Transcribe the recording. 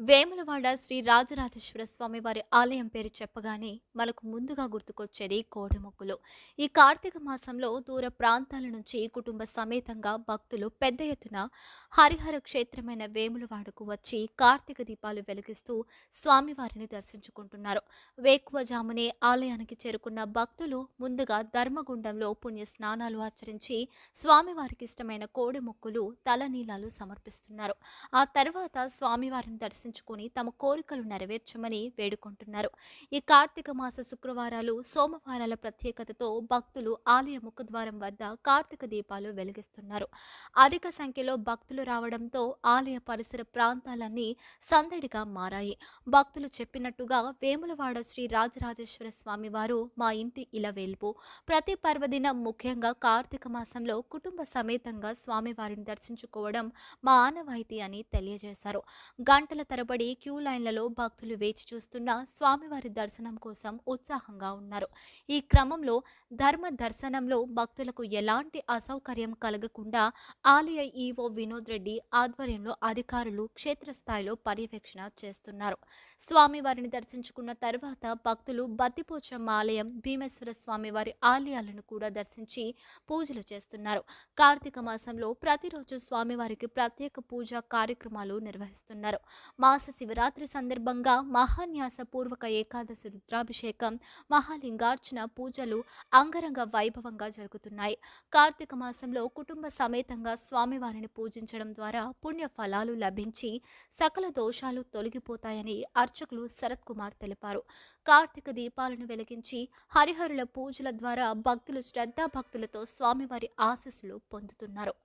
వేములవాడ శ్రీ రాజరాజేశ్వర స్వామి వారి ఆలయం పేరు చెప్పగానే మనకు ముందుగా గుర్తుకొచ్చేది కోడెముక్కులు. ఈ కార్తీక మాసంలో దూర ప్రాంతాల నుంచి కుటుంబ సమేతంగా భక్తులు పెద్ద ఎత్తున హరిహర క్షేత్రమైన వేములవాడకు వచ్చి కార్తీక దీపాలు వెలిగిస్తూ స్వామివారిని దర్శించుకుంటున్నారు. వేకువజామునే ఆలయానికి చేరుకున్న భక్తులు ముందుగా ధర్మగుండంలో పుణ్య స్నానాలు ఆచరించి స్వామివారికి ఇష్టమైన కోడెముక్కులు తలనీలాలు సమర్పిస్తున్నారు. ఆ తర్వాత స్వామివారిని దర్శించుకొని తమ కోరికలు నెరవేర్చమని వేడుకుంటున్నారు. ఈ కార్తీక మాస శుక్రవారాలు, సోమవారాల ప్రత్యేకతతో భక్తులు ఆలయ ముఖద్వారం వద్ద కార్తీక దీపాలు వెలిగిస్తున్నారు. అధిక సంఖ్యలో భక్తులు రావడంతో ఆలయ పరిసర ప్రాంతాలన్నీ సందడిగా మారాయి. భక్తులు చెప్పినట్టుగా వేములవాడ శ్రీ రాజరాజేశ్వర స్వామి వారు మా ఇంటి ఇలవేల్పు. ప్రతి పర్వదినం ముఖ్యంగా కార్తీక మాసంలో కుటుంబ సమేతంగా స్వామివారిని దర్శించుకోవడం మా ఆనవాయితీ అని తెలియజేశారు. గంటల తరబడి క్యూ లైన్లలో భక్తులు వేచి చూస్తున్న స్వామివారి దర్శనం కోసం ఉత్సాహంగా ఉన్నారు. ఈ క్రమంలో ధర్మ దర్శనంలో భక్తులకు ఎలాంటి అసౌకర్యం కలగకుండా ఆలయ ఈవో వినోద్ రెడ్డి ఆధ్వర్యంలో అధికారులు క్షేత్రస్థాయిలో పర్యవేక్షణ చేస్తున్నారు. స్వామివారిని దర్శించుకున్న తర్వాత భక్తులు బద్దిపోచమ్మ ఆలయం, భీమేశ్వర స్వామివారి ఆలయాలను కూడా దర్శించి పూజలు చేస్తున్నారు. కార్తీక మాసంలో ప్రతిరోజు స్వామివారికి ప్రత్యేక పూజా కార్యక్రమాలు నిర్వహిస్తున్నారు. మాస శివరాత్రి సందర్భంగా మహాన్యాస పూర్వక ఏకాదశి రుద్రాభిషేకం, మహాలింగార్చన పూజలు అంగరంగ వైభవంగా జరుగుతున్నాయి. కార్తీక మాసంలో కుటుంబ సమేతంగా స్వామివారిని పూజించడం ద్వారా పుణ్య ఫలాలు లభించి సకల దోషాలు తొలగిపోతాయని అర్చకులు శరత్ కుమార్ తెలిపారు. కార్తీక దీపాలను వెలిగించి హరిహరుల పూజల ద్వారా భక్తులు శ్రద్ధాభక్తులతో స్వామివారి ఆశీస్సులు పొందుతున్నారు.